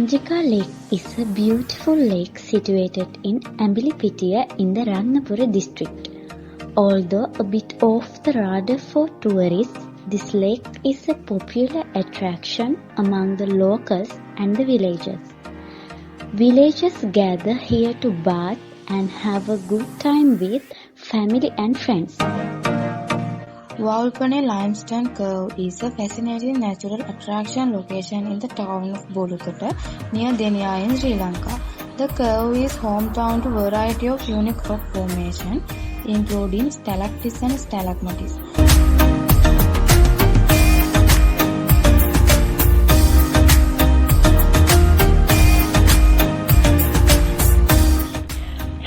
Sanjika Lake is a beautiful lake situated in Ambilipitiya in the Ratnapura district. Although a bit off the radar for tourists, this lake is a popular attraction among the locals and the villagers. Villagers gather here to bath and have a good time with family and friends. Volcanic limestone cave is a fascinating natural attraction location in the town of Bolukata near Denia in Sri Lanka. The cave is hometown to a variety of unique rock formations, including stalactites and stalagmites.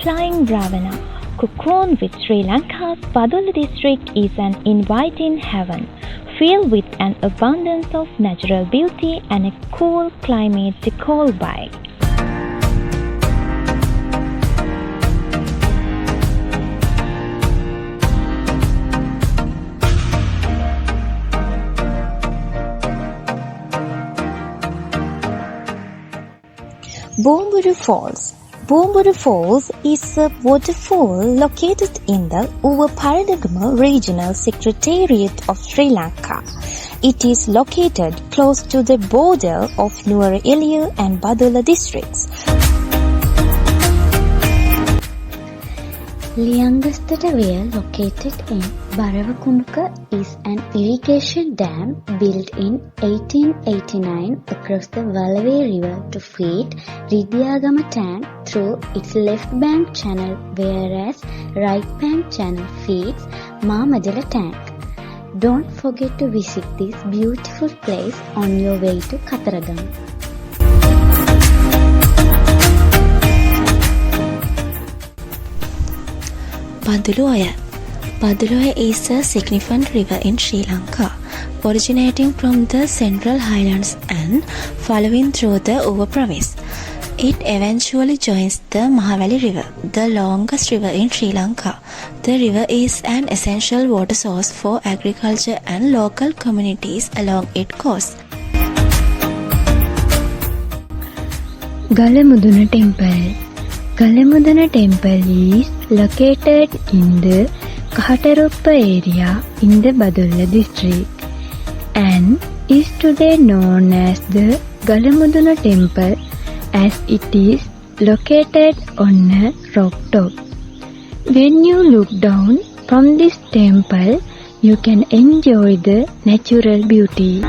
Flying Ravana, cocoon with Sri Lanka's Padula district, is an inviting haven filled with an abundance of natural beauty and a cool climate to call by. Bomburu Falls. Bomburu Falls is a waterfall located in the Udawalawe Regional Secretariat of Sri Lanka. It is located close to the border of Nuwara Eliya and Padula districts. Liangastata Well, located in Baravakunduka, is an irrigation dam built in 1889 across the Udawalawe River to feed Ridiyagama tank through its left bank channel, whereas right bank channel feeds Mamadala tank. Don't forget to visit this beautiful place on your way to Kataragam. Paduluwaya. Paduluwaya is a significant river in Sri Lanka, originating from the Central Highlands and following through the Uva province. It eventually joins the Mahaweli River, the longest river in Sri Lanka. The river is an essential water source for agriculture and local communities along its coast. Galamudana Temple. Galamudana Temple is located in the Kahataruppa area in the Padula district and is today known as the Galamudana Temple as it is located on a rock top. When you look down from this temple, you can enjoy the natural beauty.